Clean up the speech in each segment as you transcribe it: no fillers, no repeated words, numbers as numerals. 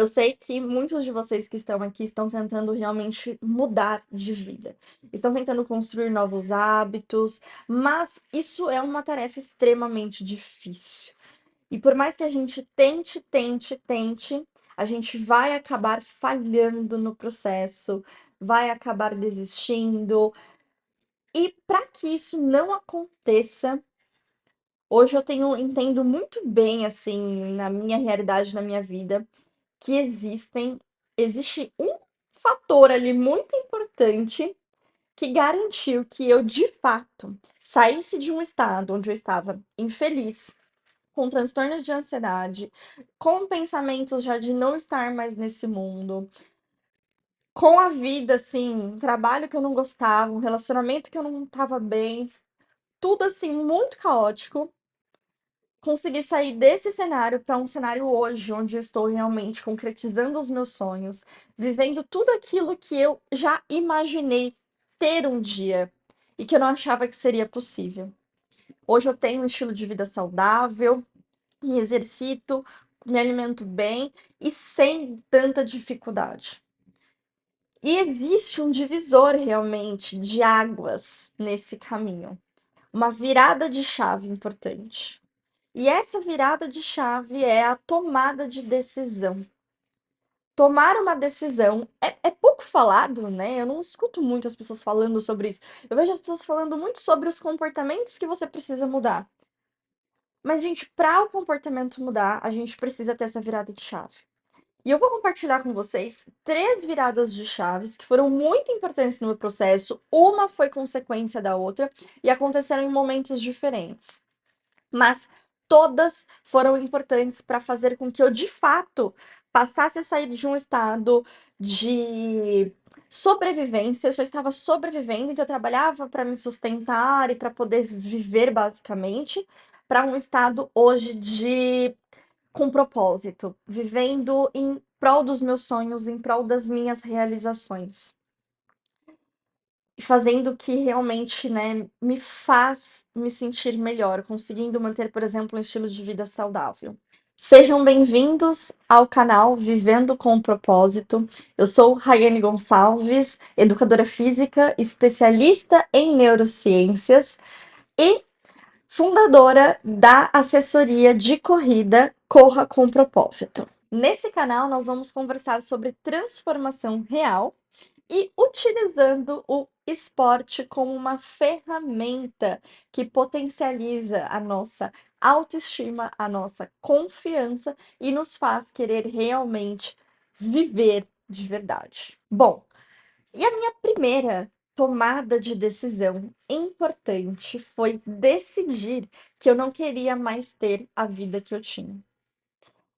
Eu sei que muitos de vocês que estão aqui estão tentando realmente mudar de vida. Estão tentando construir novos hábitos, mas isso é uma tarefa extremamente difícil. E por mais que a gente tente, a gente vai acabar falhando no processo, vai acabar desistindo. E para que isso não aconteça, hoje eu entendo muito bem, assim, na minha realidade, na minha vida, que existe um fator ali muito importante que garantiu que eu, de fato, saísse de um estado onde eu estava infeliz, com transtornos de ansiedade, com pensamentos já de não estar mais nesse mundo, com a vida, assim, um trabalho que eu não gostava, um relacionamento que eu não estava bem, tudo assim muito caótico. Consegui sair desse cenário para um cenário hoje, onde eu estou realmente concretizando os meus sonhos, vivendo tudo aquilo que eu já imaginei ter um dia e que eu não achava que seria possível. Hoje eu tenho um estilo de vida saudável, me exercito, me alimento bem e sem tanta dificuldade. E existe um divisor realmente de águas nesse caminho, uma virada de chave importante. E essa virada de chave é a tomada de decisão. Tomar uma decisão é pouco falado, né? Eu não escuto muito as pessoas falando sobre isso. Eu vejo as pessoas falando muito sobre os comportamentos que você precisa mudar. Mas, gente, para o comportamento mudar, a gente precisa ter essa virada de chave. E eu vou compartilhar com vocês três viradas de chaves que foram muito importantes no meu processo. Uma foi consequência da outra e aconteceram em momentos diferentes. Mas todas foram importantes para fazer com que eu, de fato, passasse a sair de um estado de sobrevivência. Eu só estava sobrevivendo, então eu trabalhava para me sustentar e para poder viver basicamente, para um estado hoje de com propósito, vivendo em prol dos meus sonhos, em prol das minhas realizações. E fazendo o que realmente, né, me faz me sentir melhor, conseguindo manter, por exemplo, um estilo de vida saudável. Sejam bem-vindos ao canal Vivendo com Propósito. Eu sou Raiane Gonçalves, educadora física, especialista em neurociências e fundadora da assessoria de corrida Corra com Propósito. Nesse canal, nós vamos conversar sobre transformação real e utilizando o esporte como uma ferramenta que potencializa a nossa autoestima, a nossa confiança e nos faz querer realmente viver de verdade. Bom, e a minha primeira tomada de decisão importante foi decidir que eu não queria mais ter a vida que eu tinha.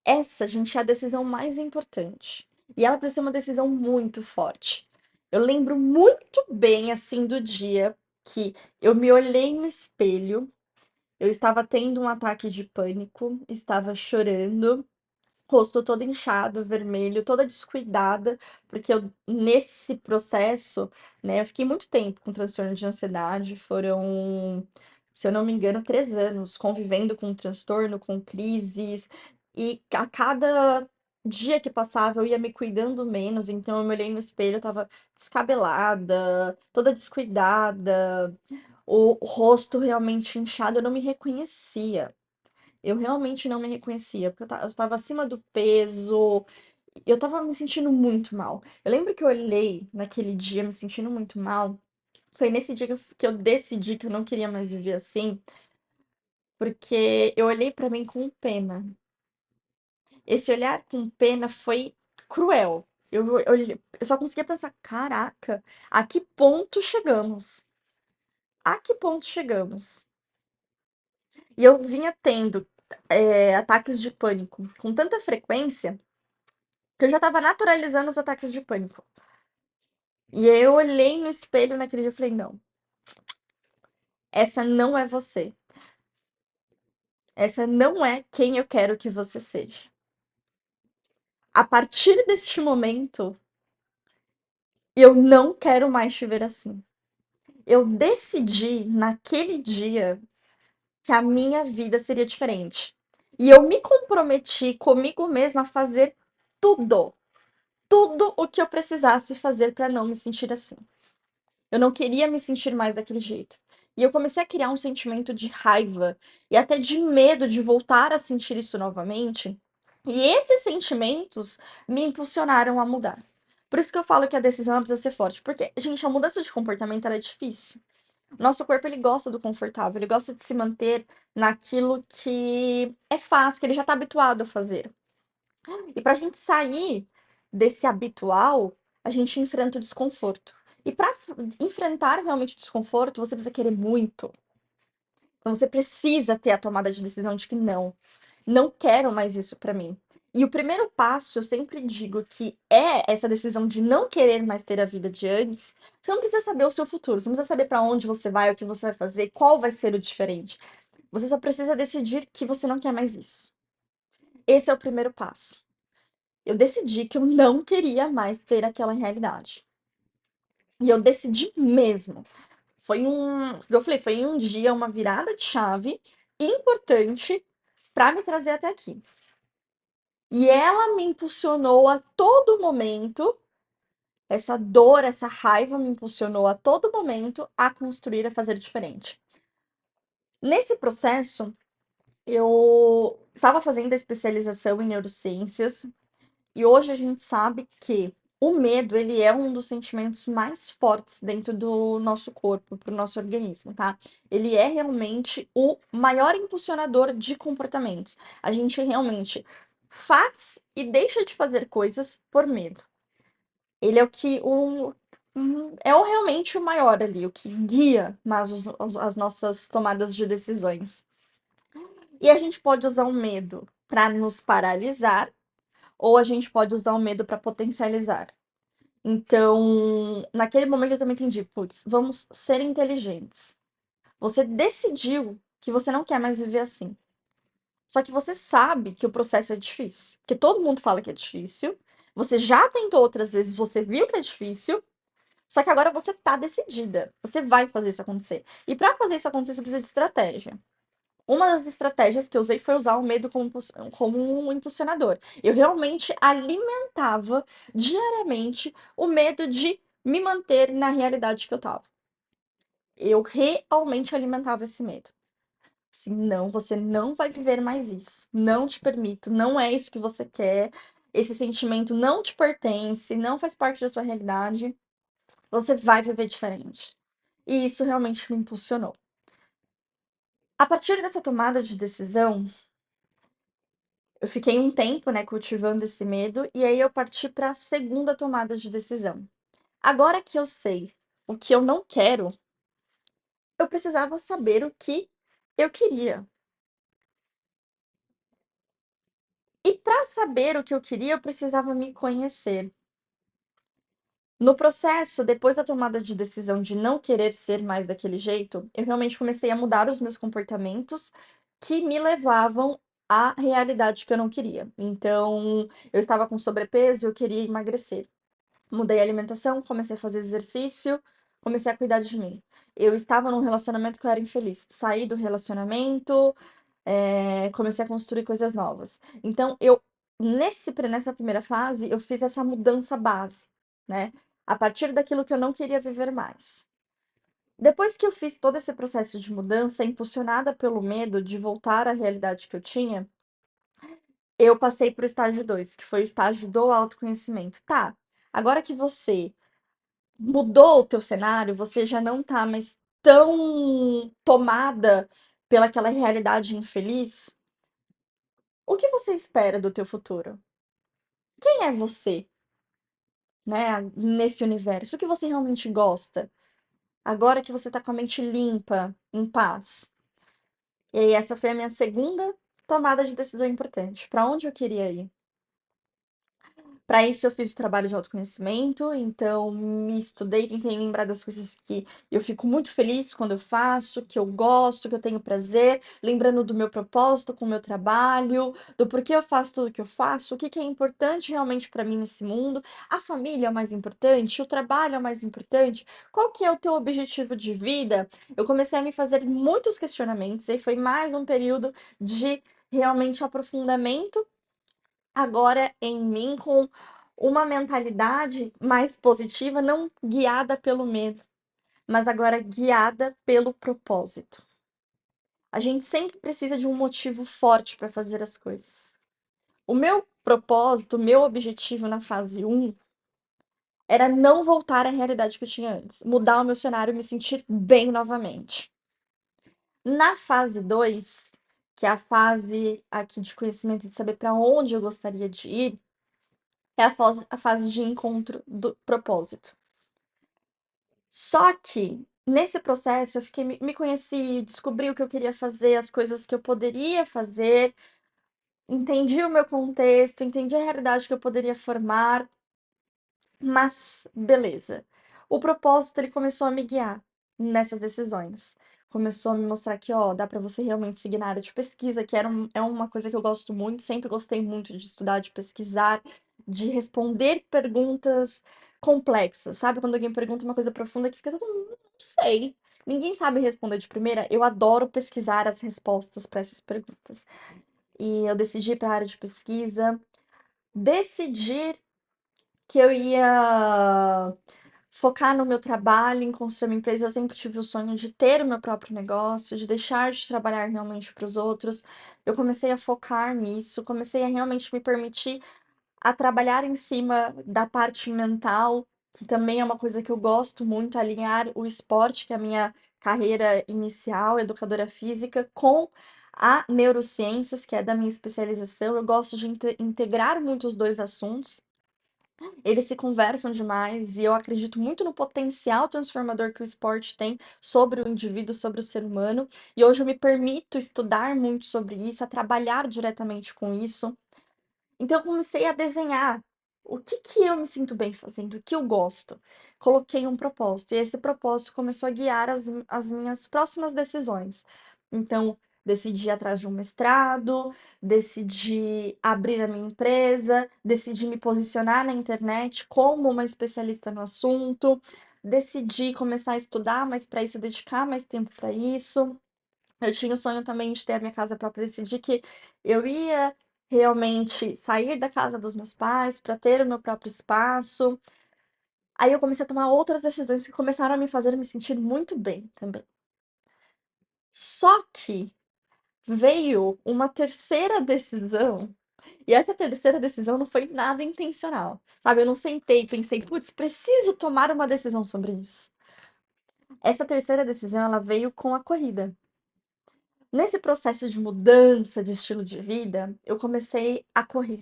Essa, gente, é a decisão mais importante. E ela precisa ser uma decisão muito forte. Eu lembro muito bem, assim, do dia que eu me olhei no espelho, eu estava tendo um ataque de pânico, estava chorando, rosto todo inchado, vermelho, toda descuidada, porque eu, nesse processo, né, eu fiquei muito tempo com transtorno de ansiedade, foram, se eu não me engano, 3 anos convivendo com transtorno, com crises, e a cada dia que passava eu ia me cuidando menos, então eu me olhei no espelho, eu tava descabelada, toda descuidada, o rosto realmente inchado, eu não me reconhecia. Eu realmente não me reconhecia, porque eu estava acima do peso, eu estava me sentindo muito mal. Eu lembro que eu olhei naquele dia me sentindo muito mal, foi nesse dia que eu decidi que eu não queria mais viver assim, porque eu olhei pra mim com pena. Esse olhar com pena foi cruel. Eu só conseguia pensar: "Caraca, a que ponto chegamos? A que ponto chegamos?". E eu vinha tendo, ataques de pânico com tanta frequência que eu já estava naturalizando os ataques de pânico. E aí eu olhei no espelho naquele dia e falei: "Não, essa não é você. Essa não é quem eu quero que você seja". A partir deste momento, eu não quero mais te ver assim. Eu decidi naquele dia que a minha vida seria diferente. E eu me comprometi comigo mesma a fazer tudo, tudo o que eu precisasse fazer para não me sentir assim. Eu não queria me sentir mais daquele jeito. E eu comecei a criar um sentimento de raiva e até de medo de voltar a sentir isso novamente. E esses sentimentos me impulsionaram a mudar. Por isso que eu falo que a decisão precisa ser forte, porque, gente, a mudança de comportamento ela é difícil. Nosso corpo ele gosta do confortável, ele gosta de se manter naquilo que é fácil, que ele já está habituado a fazer. E para a gente sair desse habitual, a gente enfrenta o desconforto. E para enfrentar realmente o desconforto, você precisa querer muito. Então você precisa ter a tomada de decisão de que não, não quero mais isso para mim. E o primeiro passo, eu sempre digo que é essa decisão de não querer mais ter a vida de antes. Você não precisa saber o seu futuro, você não precisa saber para onde você vai, o que você vai fazer, qual vai ser o diferente. Você só precisa decidir que você não quer mais isso. Esse é o primeiro passo. Eu decidi que eu não queria mais ter aquela realidade. E eu decidi mesmo. Eu falei, foi um dia, uma virada de chave importante para me trazer até aqui. E ela me impulsionou a todo momento, essa dor, essa raiva me impulsionou a todo momento a construir, a fazer diferente. Nesse processo, eu estava fazendo a especialização em neurociências. E hoje a gente sabe que o medo, ele é um dos sentimentos mais fortes dentro do nosso corpo, para o nosso organismo, tá? Ele é realmente o maior impulsionador de comportamentos. A gente realmente faz e deixa de fazer coisas por medo. Ele é o que é realmente o maior ali, o que guia mais as nossas tomadas de decisões. E a gente pode usar o medo para nos paralisar ou a gente pode usar o medo para potencializar. Então, naquele momento eu também entendi, putz, vamos ser inteligentes. Você decidiu que você não quer mais viver assim. Só que você sabe que o processo é difícil, porque todo mundo fala que é difícil. Você já tentou outras vezes, você viu que é difícil, só que agora você tá decidida. Você vai fazer isso acontecer. E para fazer isso acontecer, você precisa de estratégia. Uma das estratégias que eu usei foi usar o medo como um impulsionador. Eu realmente alimentava diariamente o medo de me manter na realidade que eu tava. Eu realmente alimentava esse medo. Assim, não, você não vai viver mais isso. Não te permito, não é isso que você quer. Esse sentimento não te pertence, não faz parte da tua realidade. Você vai viver diferente. E isso realmente me impulsionou. A partir dessa tomada de decisão, eu fiquei um tempo, né, cultivando esse medo, e aí eu parti para a segunda tomada de decisão. Agora que eu sei o que eu não quero, eu precisava saber o que eu queria. E para saber o que eu queria, eu precisava me conhecer. No processo, depois da tomada de decisão de não querer ser mais daquele jeito, eu realmente comecei a mudar os meus comportamentos que me levavam à realidade que eu não queria. Então, eu estava com sobrepeso, eu queria emagrecer. Mudei a alimentação, comecei a fazer exercício, comecei a cuidar de mim. Eu estava num relacionamento que eu era infeliz. Saí do relacionamento, comecei a construir coisas novas. Então, nessa primeira fase, eu fiz essa mudança base, né? A partir daquilo que eu não queria viver mais. Depois que eu fiz todo esse processo de mudança, impulsionada pelo medo de voltar à realidade que eu tinha, eu passei para o estágio 2, que foi o estágio do autoconhecimento. Tá, agora que você mudou o teu cenário, você já não tá mais tão tomada pelaquela realidade infeliz, o que você espera do teu futuro? Quem é você, né, nesse universo? O que você realmente gosta? Agora que você tá com a mente limpa, em paz. E aí, essa foi a minha segunda tomada de decisão importante. Para onde eu queria ir? Para isso, eu fiz o trabalho de autoconhecimento, então me estudei, tentei lembrar das coisas que eu fico muito feliz quando eu faço, que eu gosto, que eu tenho prazer, lembrando do meu propósito com o meu trabalho, do porquê eu faço tudo que eu faço, o que que é importante realmente para mim nesse mundo. A família é o mais importante, o trabalho é o mais importante, qual que é o teu objetivo de vida? Eu comecei a me fazer muitos questionamentos, e foi mais um período de realmente aprofundamento agora em mim com uma mentalidade mais positiva, não guiada pelo medo, mas agora guiada pelo propósito. A gente sempre precisa de um motivo forte para fazer as coisas. O meu propósito, o meu objetivo na fase um era não voltar à realidade que eu tinha antes, mudar o meu cenário e me sentir bem novamente. Na fase 2, que é a fase aqui de conhecimento, de saber para onde eu gostaria de ir, é a fase de encontro do propósito. Só que, nesse processo, eu fiquei, me conheci, descobri o que eu queria fazer, as coisas que eu poderia fazer, entendi o meu contexto, entendi a realidade que eu poderia formar, mas beleza. O propósito, ele começou a me guiar nessas decisões. Começou a me mostrar que, ó, dá pra você realmente seguir na área de pesquisa, que é uma coisa que eu gosto muito, sempre gostei muito de estudar, de pesquisar, de responder perguntas complexas, sabe? Quando alguém pergunta uma coisa profunda que fica todo mundo, não sei. Ninguém sabe responder de primeira. Eu adoro pesquisar as respostas para essas perguntas. E eu decidi ir para a área de pesquisa, decidir que eu ia focar no meu trabalho, em construir uma empresa. Eu sempre tive o sonho de ter o meu próprio negócio, de deixar de trabalhar realmente para os outros. Eu comecei a focar nisso, comecei a realmente me permitir a trabalhar em cima da parte mental, que também é uma coisa que eu gosto muito, alinhar o esporte, que é a minha carreira inicial, educadora física, com a neurociências, que é da minha especialização. Eu gosto de integrar muito os dois assuntos. Eles se conversam demais e eu acredito muito no potencial transformador que o esporte tem sobre o indivíduo, sobre o ser humano. E hoje eu me permito estudar muito sobre isso, a trabalhar diretamente com isso. Então eu comecei a desenhar o que que eu me sinto bem fazendo, o que eu gosto. Coloquei um propósito, e esse propósito começou a guiar as minhas próximas decisões. Então, decidi ir atrás de um mestrado, decidi abrir a minha empresa, decidi me posicionar na internet como uma especialista no assunto, decidi começar a estudar, mas para isso dedicar mais tempo para isso. Eu tinha o sonho também de ter a minha casa própria, decidi que eu ia realmente sair da casa dos meus pais para ter o meu próprio espaço. Aí eu comecei a tomar outras decisões que começaram a me fazer me sentir muito bem também. Só que veio uma terceira decisão, e essa terceira decisão não foi nada intencional, sabe? Eu não sentei e pensei, putz, preciso tomar uma decisão sobre isso. Essa terceira decisão, ela veio com a corrida. Nesse processo de mudança de estilo de vida, eu comecei a correr.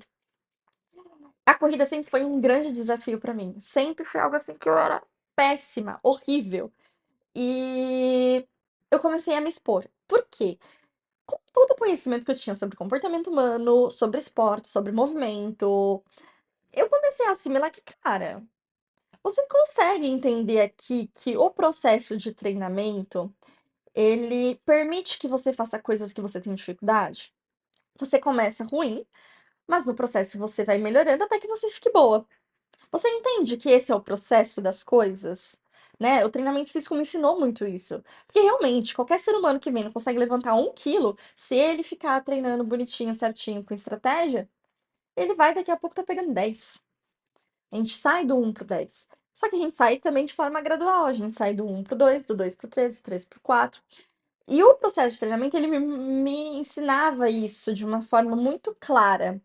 A corrida sempre foi um grande desafio para mim. Sempre foi algo assim que eu era péssima, horrível. E eu comecei a me expor. Por quê? Com todo o conhecimento que eu tinha sobre comportamento humano, sobre esporte, sobre movimento, eu comecei a assimilar que, cara, você consegue entender aqui que o processo de treinamento, ele permite que você faça coisas que você tem dificuldade? Você começa ruim, mas no processo você vai melhorando até que você fique boa. Você entende que esse é o processo das coisas? Né? O treinamento físico me ensinou muito isso. Porque realmente, qualquer ser humano que vem não consegue levantar 1 quilo, se ele ficar treinando bonitinho, certinho, com estratégia, ele vai daqui a pouco tá pegando 10. A gente sai do 1 pro 10. Só que a gente sai também de forma gradual. A gente sai do 1 pro 2, do 2 pro 3, do 3 pro 4. E o processo de treinamento, ele me ensinava isso de uma forma muito clara.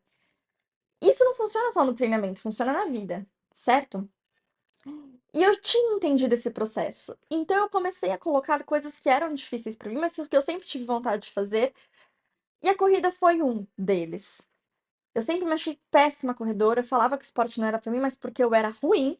Isso não funciona só no treinamento, funciona na vida, certo? E eu tinha entendido esse processo. Então eu comecei a colocar coisas que eram difíceis pra mim, mas que eu sempre tive vontade de fazer, e a corrida foi um deles. Eu sempre me achei péssima corredora, eu falava que o esporte não era pra mim, mas porque eu era ruim,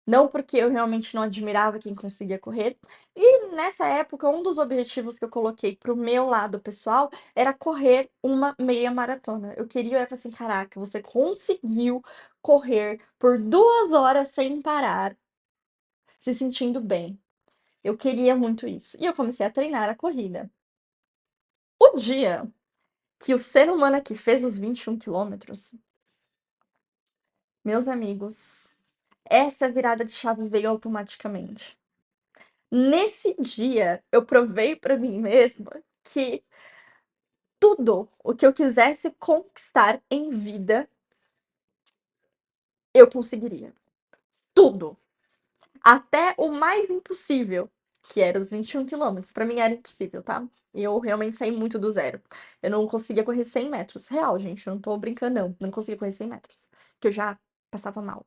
não porque eu realmente não admirava quem conseguia correr. E nessa época, um dos objetivos que eu coloquei pro meu lado pessoal era correr uma meia maratona. Eu falei assim, caraca, você conseguiu correr por 2 horas sem parar, se sentindo bem. Eu queria muito isso. E eu comecei a treinar a corrida. O dia que o ser humano aqui fez os 21 quilômetros, meus amigos, essa virada de chave veio automaticamente. Nesse dia, eu provei pra mim mesma que Tudo o que eu quisesse conquistar em vida, eu conseguiria. Tudo. Até o mais impossível, que era os 21 quilômetros. Pra mim era impossível, tá? Eu realmente saí muito do zero. Eu não conseguia correr 100 metros. Real, gente, eu não tô brincando, não. Não conseguia correr 100 metros. Que eu já passava mal.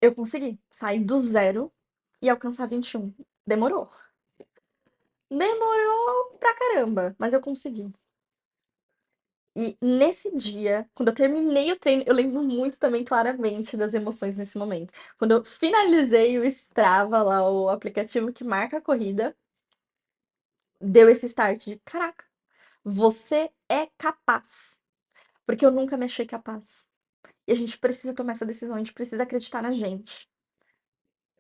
Eu consegui sair do zero e alcançar 21. Demorou. Demorou pra caramba, mas eu consegui. E nesse dia, quando eu terminei o treino, eu lembro muito também claramente das emoções nesse momento. Quando eu finalizei o Strava lá, o aplicativo que marca a corrida, deu esse start de, caraca, você é capaz. Porque eu nunca me achei capaz. E a gente precisa tomar essa decisão, a gente precisa acreditar na gente.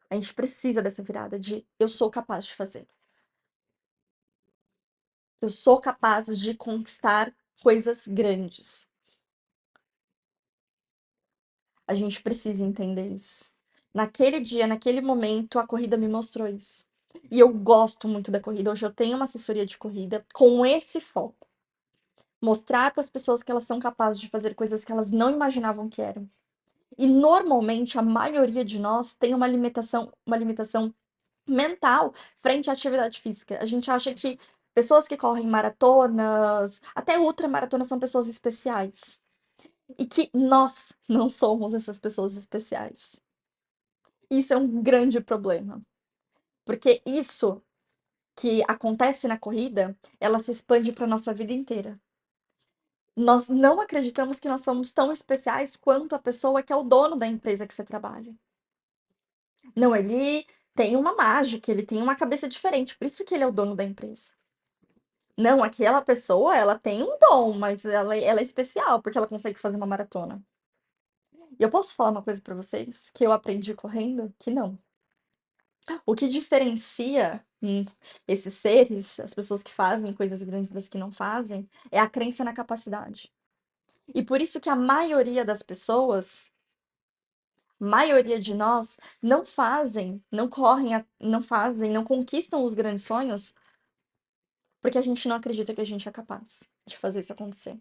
A gente precisa dessa virada de eu sou capaz de fazer. Eu sou capaz de conquistar coisas grandes. A gente precisa entender isso. Naquele dia, naquele momento, a corrida me mostrou isso. E eu gosto muito da corrida. Hoje eu tenho uma assessoria de corrida com esse foco. Mostrar para as pessoas que elas são capazes de fazer coisas que elas não imaginavam que eram. E normalmente a maioria de nós tem uma limitação mental frente à atividade física. A gente acha que pessoas que correm maratonas, até ultramaratonas, são pessoas especiais. E que nós não somos essas pessoas especiais. Isso é um grande problema, porque isso que acontece na corrida, ela se expande para nossa vida inteira. Nós não acreditamos que nós somos tão especiais quanto a pessoa que é o dono da empresa que você trabalha. Não, ele tem uma mágica, ele tem uma cabeça diferente, por isso que ele é o dono da empresa. Não, aquela pessoa, ela tem um dom, mas ela é especial porque ela consegue fazer uma maratona. E eu posso falar uma coisa pra vocês que eu aprendi correndo? Que não. O que diferencia esses seres, as pessoas que fazem coisas grandes das que não fazem, é a crença na capacidade. E por isso que a maioria das pessoas, maioria de nós, não fazem, não correm, não fazem, não conquistam os grandes sonhos, porque a gente não acredita que a gente é capaz de fazer isso acontecer.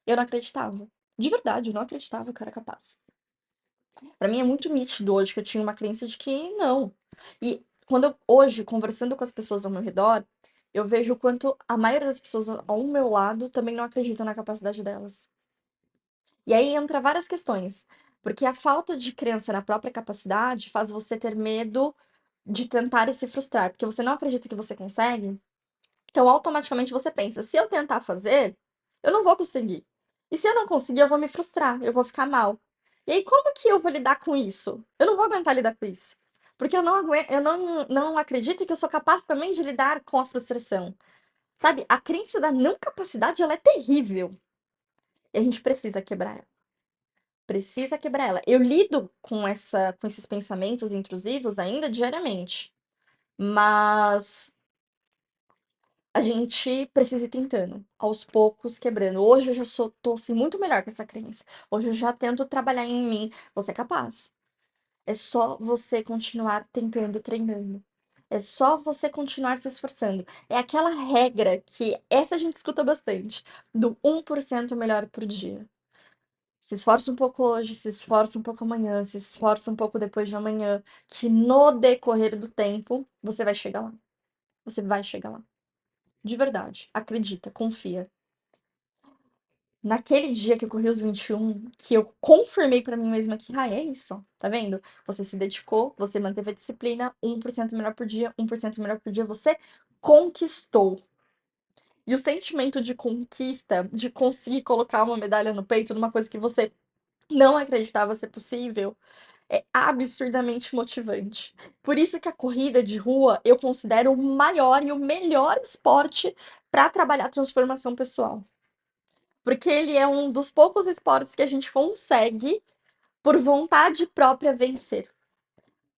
Eu não acreditava. De verdade, eu não acreditava que eu era capaz. Pra mim é muito nítido hoje que eu tinha uma crença de que não. E quando eu, hoje, conversando com as pessoas ao meu redor, eu vejo o quanto a maioria das pessoas ao meu lado também não acreditam na capacidade delas. E aí entra várias questões, porque a falta de crença na própria capacidade faz você ter medo de tentar e se frustrar, porque você não acredita que você consegue, então automaticamente você pensa, se eu tentar fazer, eu não vou conseguir. E se eu não conseguir, eu vou me frustrar, eu vou ficar mal. E aí, como que eu vou lidar com isso? Eu não vou aguentar lidar com isso. Porque eu não acredito que eu sou capaz também de lidar com a frustração. Sabe? A crença da não capacidade, ela é terrível. E a gente precisa quebrar ela. Precisa quebrar ela. Eu lido com esses pensamentos intrusivos ainda diariamente. Mas a gente precisa ir tentando, aos poucos, quebrando. Hoje eu já tô assim, muito melhor com essa crença. Hoje eu já tento trabalhar em mim. Você é capaz. É só você continuar tentando, treinando. É só você continuar se esforçando. É aquela regra que essa a gente escuta bastante, do 1% melhor por dia. Se esforça um pouco hoje, se esforça um pouco amanhã, se esforça um pouco depois de amanhã, que no decorrer do tempo você vai chegar lá. Você vai chegar lá. De verdade. Acredita, confia. Naquele dia que eu corri os 21, que eu confirmei pra mim mesma que, é isso, tá vendo? Você se dedicou, você manteve a disciplina, 1% melhor por dia, 1% melhor por dia, você conquistou. E o sentimento de conquista, de conseguir colocar uma medalha no peito numa coisa que você não acreditava ser possível, é absurdamente motivante. Por isso que a corrida de rua eu considero o maior e o melhor esporte para trabalhar transformação pessoal. Porque ele é um dos poucos esportes que a gente consegue, por vontade própria, vencer.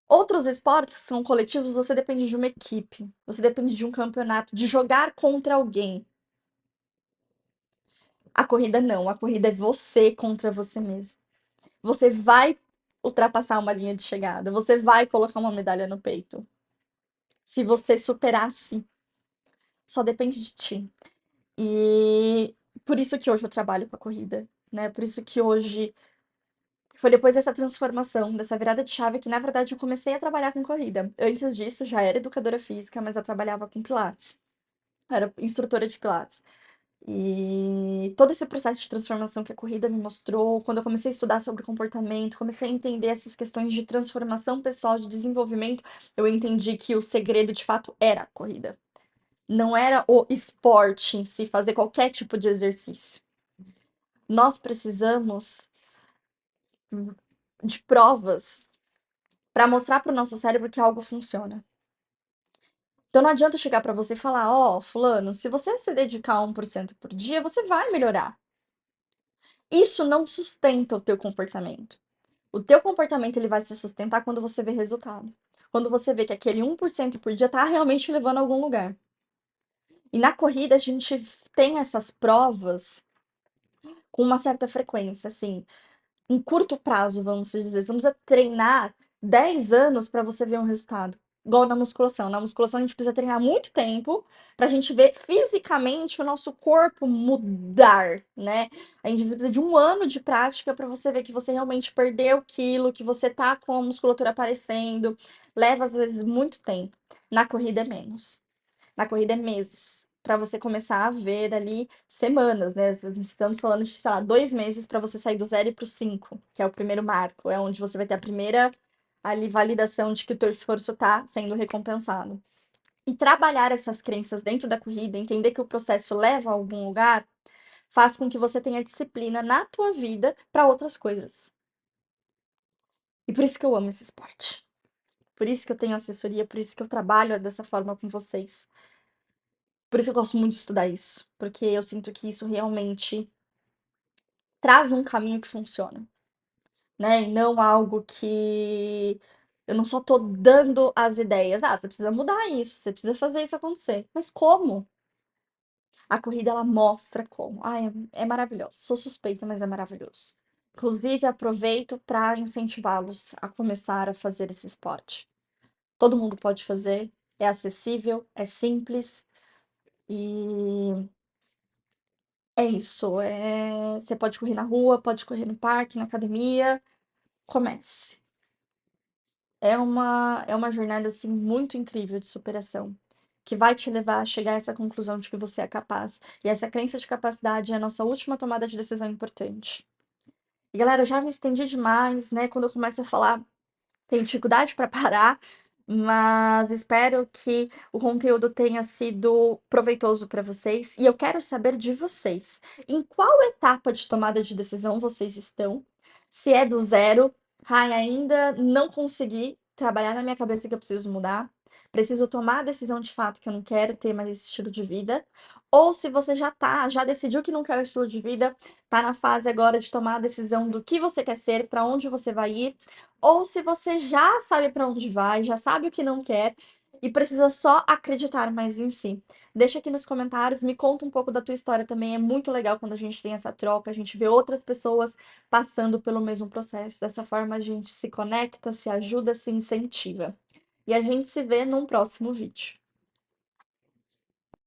Outros esportes que são coletivos, você depende de uma equipe, você depende de um campeonato, de jogar contra alguém. A corrida não, a corrida é você contra você mesmo. Você vai ultrapassar uma linha de chegada, você vai colocar uma medalha no peito. Se você superar, sim, só depende de ti. E por isso que hoje eu trabalho com a corrida, né? Por isso que hoje foi depois dessa transformação, dessa virada de chave que, na verdade, eu comecei a trabalhar com corrida. Antes disso, já era educadora física, mas eu trabalhava com pilates. Era instrutora de pilates. E todo esse processo de transformação que a corrida me mostrou, quando eu comecei a estudar sobre comportamento, comecei a entender essas questões de transformação pessoal, de desenvolvimento, eu entendi que o segredo de fato era a corrida. Não era o esporte em si, fazer qualquer tipo de exercício. Nós precisamos de provas para mostrar para o nosso cérebro que algo funciona. Então não adianta eu chegar para você e falar, ó, fulano, se você se dedicar 1% por dia, você vai melhorar. Isso não sustenta o teu comportamento. O teu comportamento ele vai se sustentar quando você vê resultado. Quando você vê que aquele 1% por dia tá realmente levando a algum lugar. E na corrida a gente tem essas provas com uma certa frequência, assim, em curto prazo, vamos dizer. Você precisa treinar 10 anos para você ver um resultado. Igual na musculação. Na musculação a gente precisa treinar muito tempo pra gente ver fisicamente o nosso corpo mudar, né? A gente precisa de um ano de prática para você ver que você realmente perdeu quilo, que você tá com a musculatura aparecendo. Leva às vezes muito tempo. Na corrida é menos. Na corrida é meses. Para você começar a ver ali semanas, né? Estamos falando de, sei lá, 2 meses para você sair do 0 e para o 5, que é o primeiro marco. É onde você vai ter a primeira ali validação de que o teu esforço está sendo recompensado. E trabalhar essas crenças dentro da corrida, entender que o processo leva a algum lugar, faz com que você tenha disciplina na tua vida para outras coisas. E por isso que eu amo esse esporte. Por isso que eu tenho assessoria, por isso que eu trabalho dessa forma com vocês. Por isso eu gosto muito de estudar isso, porque eu sinto que isso realmente traz um caminho que funciona, né? E não algo que eu não só tô dando as ideias. Ah, você precisa mudar isso, você precisa fazer isso acontecer. Mas como? A corrida ela mostra como. Ah, é maravilhoso. Sou suspeita, mas é maravilhoso. Inclusive, aproveito para incentivá-los a começar a fazer esse esporte. Todo mundo pode fazer, é acessível, é simples e é isso, você pode correr na rua, pode correr no parque, na academia, comece. É uma jornada, assim, muito incrível de superação, que vai te levar a chegar a essa conclusão de que você é capaz. E essa crença de capacidade é a nossa última tomada de decisão importante. E galera, eu já me estendi demais, né? Quando eu começo a falar tenho dificuldade para parar, mas espero que o conteúdo tenha sido proveitoso para vocês. E eu quero saber de vocês, em qual etapa de tomada de decisão vocês estão? Se é do zero, ai, ainda não consegui trabalhar na minha cabeça que eu preciso mudar. Preciso tomar a decisão de fato que eu não quero ter mais esse estilo de vida. Ou se você já decidiu que não quer o estilo de vida, tá na fase agora de tomar a decisão do que você quer ser, para onde você vai ir, ou se você já sabe para onde vai, já sabe o que não quer e precisa só acreditar mais em si. Deixa aqui nos comentários, me conta um pouco da tua história também. É muito legal quando a gente tem essa troca, a gente vê outras pessoas passando pelo mesmo processo. Dessa forma a gente se conecta, se ajuda, se incentiva. E a gente se vê num próximo vídeo.